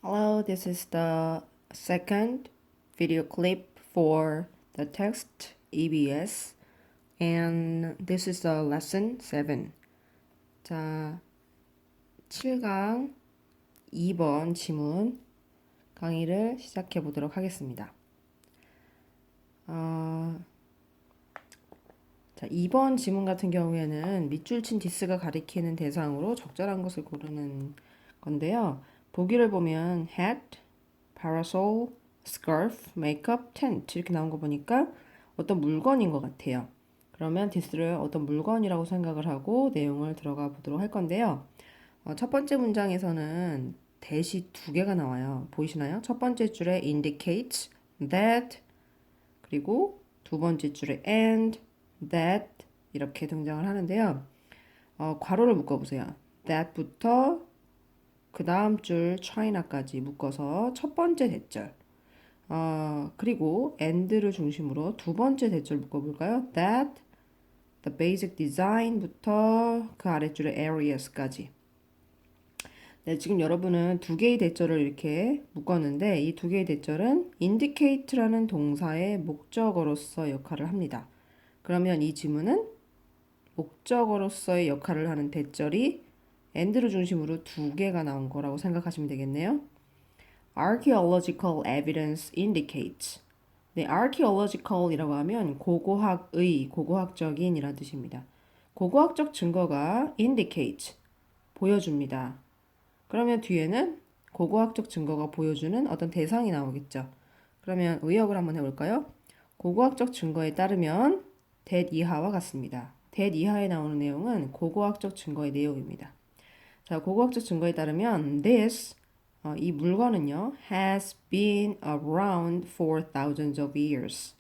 Hello, this is the second video clip for the text EBS, and this is the lesson 7. 자, 7강 2번 지문 강의를 시작해 보도록 하겠습니다. 자, 2번 지문 같은 경우에는 밑줄 친 디스가 가리키는 대상으로 적절한 것을 고르는 건데요. 보기를 보면 hat, parasol, scarf, makeup, tent 이렇게 나온 거 보니까 어떤 물건인 것 같아요. 그러면 this를 어떤 물건이라고 생각을 하고 내용을 들어가 보도록 할 건데요. 첫 번째 문장에서는 that이 두 개가 나와요. 보이시나요? 첫 번째 줄에 indicates, that, 그리고 두 번째 줄에 and, that 이렇게 등장을 하는데요. 괄호를 묶어보세요. that부터 그 다음 줄 China까지 묶어서 첫 번째 대절. 그리고 and를 중심으로 두 번째 대절 묶어볼까요? That, the basic design부터 그 아랫줄의 areas까지. 네, 지금 여러분은 두 개의 대절을 이렇게 묶었는데 이 두 개의 대절은 indicate라는 동사의 목적어로서 역할을 합니다. 그러면 이 지문은 목적어로서의 역할을 하는 대절이 and를 중심으로 두 개가 나온 거라고 생각하시면 되겠네요. Archaeological evidence indicates. 네, archaeological이라고 하면 고고학의, 고고학적인 이란 뜻입니다. 고고학적 증거가 indicate, 보여줍니다. 그러면 뒤에는 고고학적 증거가 보여주는 어떤 대상이 나오겠죠. 그러면 의역을 한번 해볼까요? 고고학적 증거에 따르면 that 이하와 같습니다. that 이하에 나오는 내용은 고고학적 증거의 내용입니다. 자, 고고학적 증거에 따르면 this, 이 물건은요, has been around for thousands of years.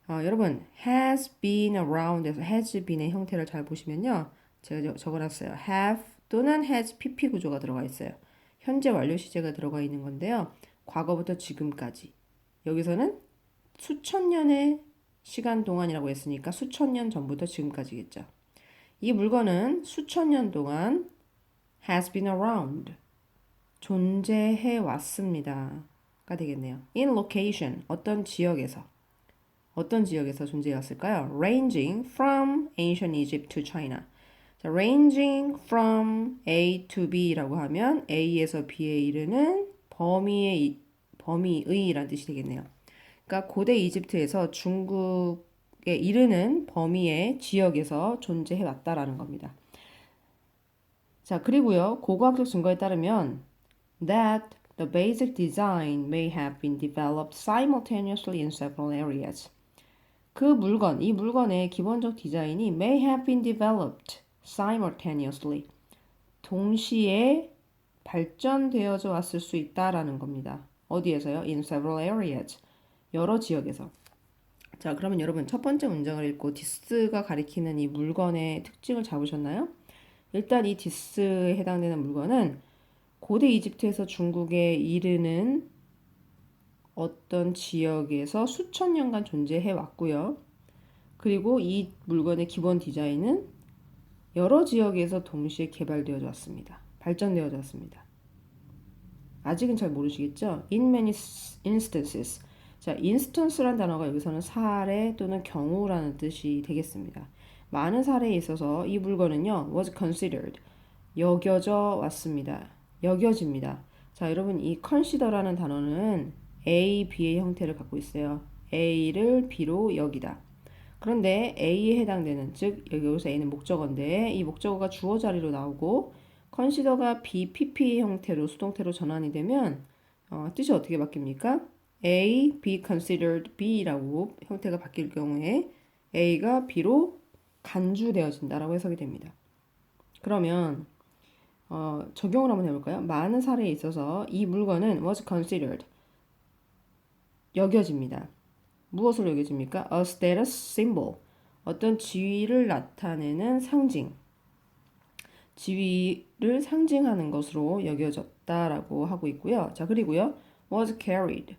여러분, has been around에서 has been의 형태를 잘 보시면요, 제가 적어놨어요. have 또는 has pp 구조가 들어가 있어요. 현재 완료 시제가 들어가 있는 건데요. 과거부터 지금까지. 여기서는 수천 년의 시간 동안이라고 했으니까 수천 년 전부터 지금까지겠죠. 이 물건은 수천 년 동안 has been around, 존재해 왔습니다. 가 되겠네요. in location, 어떤 지역에서 존재해 왔을까요? ranging from ancient Egypt to China. 자, ranging from A to B라고 하면 A에서 B에 이르는 범위의란 뜻이 되겠네요. 그러니까 고대 이집트에서 중국에 이르는 범위의 지역에서 존재해 왔다라는 겁니다. 자, 그리고요. 고고학적 증거에 따르면 that the basic design may have been developed simultaneously in several areas. 이 물건의 기본적 디자인이 may have been developed simultaneously. 동시에 발전되어져 왔을 수 있다라는 겁니다. 어디에서요? In several areas. 여러 지역에서. 자, 그러면 여러분 첫 번째 문장을 읽고 this가 가리키는 이 물건의 특징을 잡으셨나요? 일단 이 this에 해당되는 물건은 고대 이집트에서 중국에 이르는 어떤 지역에서 수천 년간 존재해 왔고요. 그리고 이 물건의 기본 디자인은 여러 지역에서 동시에 개발되어져 왔습니다. 발전되어져 왔습니다. 아직은 잘 모르시겠죠? In many instances. 자, instance란 단어가 여기서는 사례 또는 경우라는 뜻이 되겠습니다. 많은 사례에 있어서 이 물건은요, was considered. 여겨져 왔습니다. 여겨집니다. 자, 여러분 이 consider라는 단어는 A, B의 형태를 갖고 있어요. A를 B로 여기다. 그런데 A에 해당되는, 즉 여기서 A는 목적어인데 이 목적어가 주어 자리로 나오고 consider가 B, PP 형태로 수동태로 전환이 되면 뜻이 어떻게 바뀝니까? A, be considered B라고 형태가 바뀔 경우에 A가 B로 간주되어진다라고 해석이 됩니다. 그러면 적용을 한번 해볼까요? 많은 사례에 있어서 이 물건은 was considered 여겨집니다. 무엇으로 여겨집니까? A status symbol. 어떤 지위를 나타내는 상징. 지위를 상징하는 것으로 여겨졌다라고 하고 있고요. 자, 그리고요. was carried.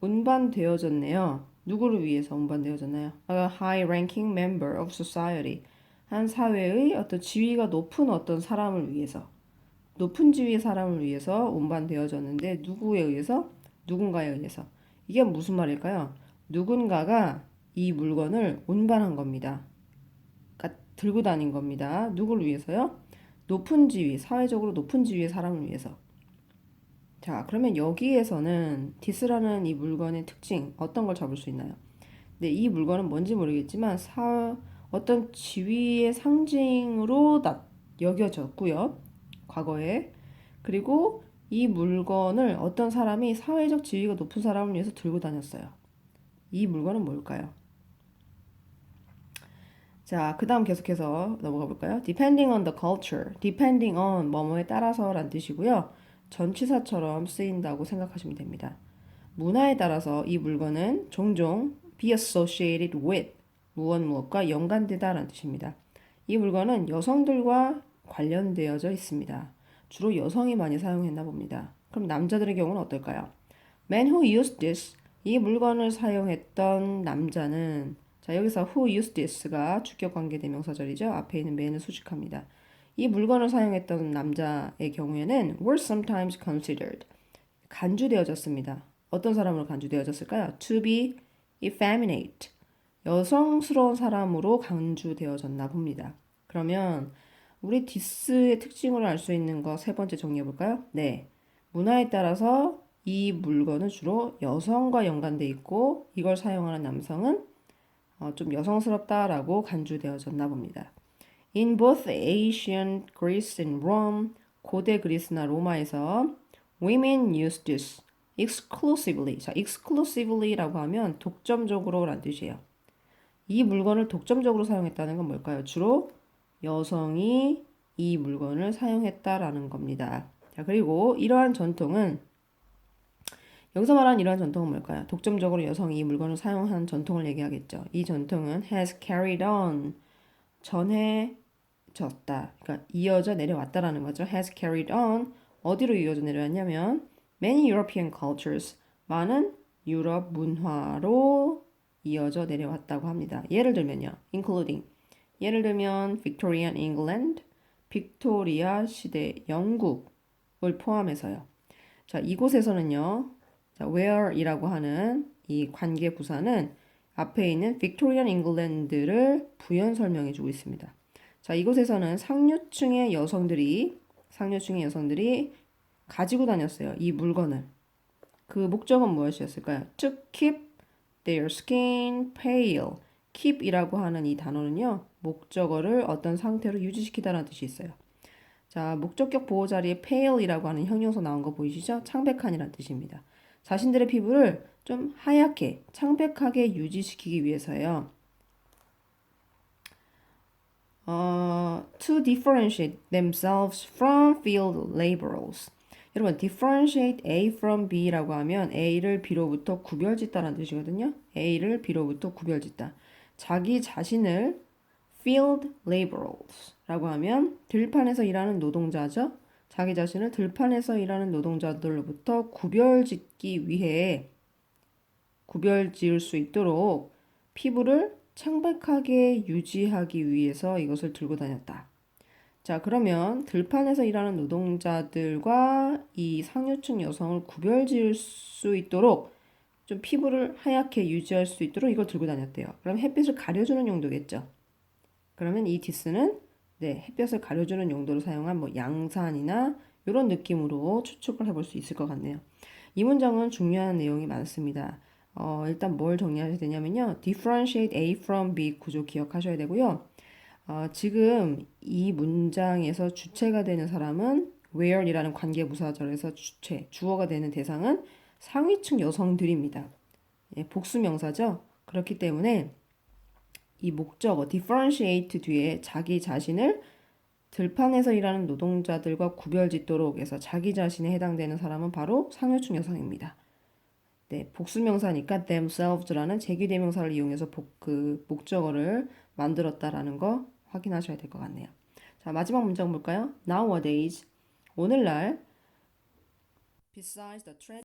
운반되어졌네요. 누구를 위해서 운반되어졌나요? A high-ranking member of society. 한 사회의 어떤 지위가 높은 어떤 사람을 위해서. 높은 지위의 사람을 위해서 운반되어졌는데 누구에 의해서? 누군가에 의해서. 이게 무슨 말일까요? 누군가가 이 물건을 운반한 겁니다. 그러니까 들고 다닌 겁니다. 누굴 위해서요? 높은 지위, 사회적으로 높은 지위의 사람을 위해서. 자, 그러면 여기에서는 디스라는 이 물건의 특징, 어떤 걸 잡을 수 있나요? 네, 이 물건은 뭔지 모르겠지만 어떤 지위의 상징으로 여겨졌고요. 과거에. 그리고 이 물건을 어떤 사람이 사회적 지위가 높은 사람을 위해서 들고 다녔어요. 이 물건은 뭘까요? 자, 그 다음 계속해서 넘어가 볼까요? Depending on the culture. Depending on 뭐뭐에 따라서란 뜻이고요. 전치사처럼 쓰인다고 생각하시면 됩니다. 문화에 따라서 이 물건은 종종 be associated with 무엇과 연관되다라는 뜻입니다. 이 물건은 여성들과 관련되어져 있습니다. 주로 여성이 많이 사용했나 봅니다. 그럼 남자들의 경우는 어떨까요? Man who used this 이 물건을 사용했던 남자는 자 여기서 who used this가 주격 관계 대명사절이죠. 앞에 있는 man을 수식합니다. 이 물건을 사용했던 남자의 경우에는 were sometimes considered 간주되어졌습니다. 어떤 사람으로 간주되어졌을까요? To be effeminate. 여성스러운 사람으로 간주되어졌나 봅니다. 그러면 우리 디스의 특징으로 알 수 있는 거 세 번째 정리해 볼까요? 네. 문화에 따라서 이 물건은 주로 여성과 연관돼 있고 이걸 사용하는 남성은 좀 여성스럽다라고 간주되어졌나 봅니다. In both ancient Greece and Rome, 고대 그리스나 로마에서 women used this exclusively. 자, exclusively라고 하면 독점적으로라는 뜻이에요. 이 물건을 독점적으로 사용했다는 건 뭘까요? 주로 여성이 이 물건을 사용했다라는 겁니다. 자, 그리고 이러한 전통은 여기서 말하는 이러한 전통은 뭘까요? 독점적으로 여성이 이 물건을 사용한 전통을 얘기하겠죠. 이 전통은 has carried on 전해졌다. 그러니까 이어져 내려왔다라는 거죠. has carried on 어디로 이어져 내려왔냐면 many European cultures 많은 유럽 문화로 이어져 내려왔다고 합니다. 예를 들면요. including 예를 들면 Victorian England 빅토리아 시대 영국을 포함해서요. 자, 이곳에서는요. 자, where이라고 하는 이 관계 부사는 앞에 있는 Victorian England를 부연 설명해 주고 있습니다. 자, 이곳에서는 상류층의 여성들이 가지고 다녔어요. 이 물건을. 그 목적은 무엇이었을까요? To keep their skin pale. keep이라고 하는 이 단어는요. 목적어를 어떤 상태로 유지시키다라는 뜻이 있어요. 자, 목적격 보호 자리에 pale이라고 하는 형용사 나온 거 보이시죠? 창백한이라는 뜻입니다. 자신들의 피부를 좀 하얗게, 창백하게 유지시키기 위해서요. To differentiate themselves from field laborers. 여러분, differentiate A from B라고 하면 A를 B로부터 구별짓다라는 뜻이거든요. A를 B로부터 구별짓다. 자기 자신을 field laborers라고 하면 들판에서 일하는 노동자죠. 자기 자신을 들판에서 일하는 노동자들로부터 구별짓기 위해 구별지을 수 있도록 피부를 창백하게 유지하기 위해서 이것을 들고 다녔다. 자, 그러면 들판에서 일하는 노동자들과 이 상류층 여성을 구별지을 수 있도록 좀 피부를 하얗게 유지할 수 있도록 이걸 들고 다녔대요. 그럼 햇빛을 가려주는 용도겠죠. 그러면 이 디스는 네, 햇볕을 가려주는 용도로 사용한 뭐 양산이나 이런 느낌으로 추측을 해볼 수 있을 것 같네요. 이 문장은 중요한 내용이 많습니다. 일단 뭘 정리하셔야 되냐면요. differentiate A from B 구조 기억하셔야 되고요. 지금 이 문장에서 주체가 되는 사람은 where이라는 관계부사절에서 주어가 되는 대상은 상위층 여성들입니다. 예, 복수명사죠. 그렇기 때문에 이 목적어 differentiate 뒤에 자기 자신을 들판에서 일하는 노동자들과 구별짓도록 해서 자기 자신에 해당되는 사람은 바로 상류층 여성입니다. 네, 복수명사니까 themselves라는 제기대명사를 이용해서 목적어를 만들었다라는 거 확인하셔야 될 것 같네요. 자, 마지막 문장 볼까요? Nowadays, 오늘날 besides the